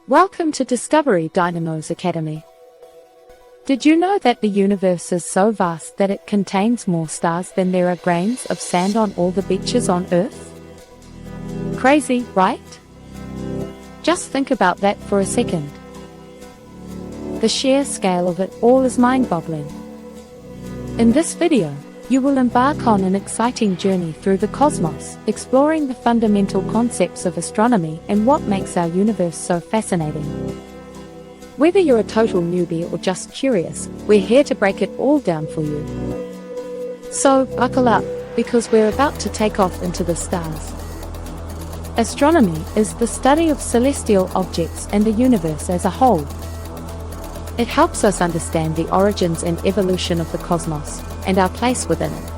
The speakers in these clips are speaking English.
Welcome to Discovery Dynamos Academy. Did you know that the universe is so vast that it contains more stars than there are grains of sand on all the beaches on Earth? Crazy, right? Just think about that for a second. The sheer scale of it all is mind-boggling. In this video, you will embark on an exciting journey through the cosmos, exploring the fundamental concepts of astronomy and what makes our universe so fascinating. Whether you're a total newbie or just curious, we're here to break it all down for you. So, buckle up, because we're about to take off into the stars. Astronomy is the study of celestial objects and the universe as a whole. It helps us understand the origins and evolution of the cosmos, and our place within it.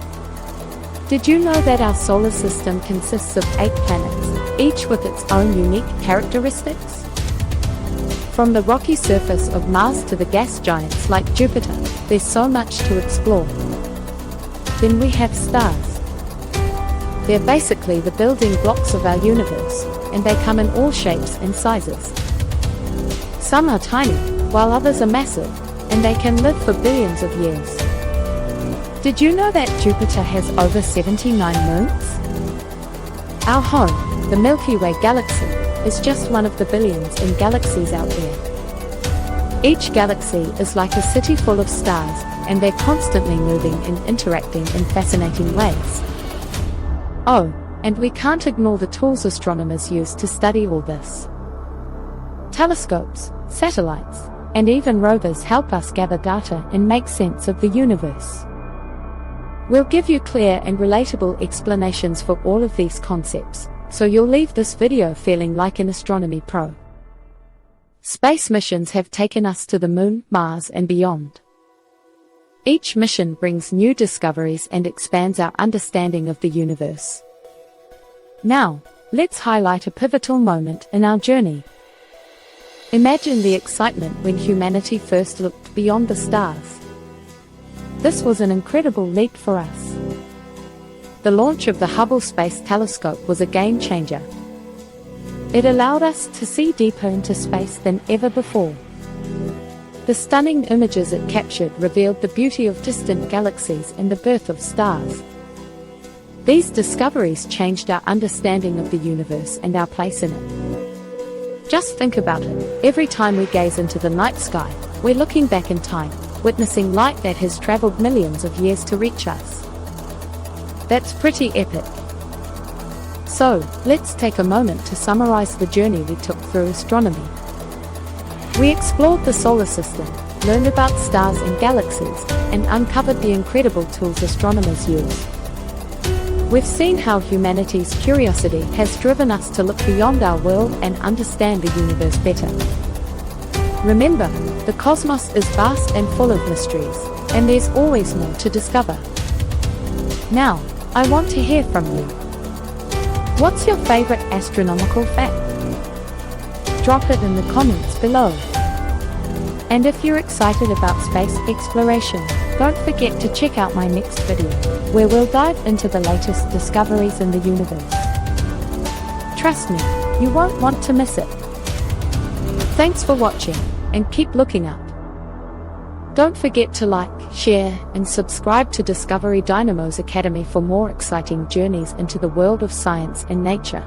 Did you know that our solar system consists of 8 planets, each with its own unique characteristics? From the rocky surface of Mars to the gas giants like Jupiter, there's so much to explore. Then we have stars. They're basically the building blocks of our universe, and they come in all shapes and sizes. Some are tiny, while others are massive, and they can live for billions of years. Did you know that Jupiter has over 79 moons? Our home, the Milky Way galaxy, is just one of the billions in galaxies out there. Each galaxy is like a city full of stars, and they're constantly moving and interacting in fascinating ways. Oh, and we can't ignore the tools astronomers use to study all this. Telescopes, satellites, and even rovers help us gather data and make sense of the universe. We'll give you clear and relatable explanations for all of these concepts, so you'll leave this video feeling like an astronomy pro. Space missions have taken us to the Moon, Mars, and beyond. Each mission brings new discoveries and expands our understanding of the universe. Now, let's highlight a pivotal moment in our journey. Imagine the excitement when humanity first looked beyond the stars. This was an incredible leap for us. The launch of the Hubble Space Telescope was a game changer. It allowed us to see deeper into space than ever before. The stunning images it captured revealed the beauty of distant galaxies and the birth of stars. These discoveries changed our understanding of the universe and our place in it. Just think about it. Every time we gaze into the night sky, we're looking back in time, witnessing light that has traveled millions of years to reach us. That's pretty epic. So, let's take a moment to summarize the journey we took through astronomy. We explored the solar system, learned about stars and galaxies, and uncovered the incredible tools astronomers use. We've seen how humanity's curiosity has driven us to look beyond our world and understand the universe better. Remember, the cosmos is vast and full of mysteries, and there's always more to discover. Now, I want to hear from you. What's your favorite astronomical fact? Drop it in the comments below. And if you're excited about space exploration, don't forget to check out my next video, where we'll dive into the latest discoveries in the universe. Trust me, you won't want to miss it. Thanks for watching, and keep looking up. Don't forget to like, share, and subscribe to Discovery Dynamos Academy for more exciting journeys into the world of science and nature.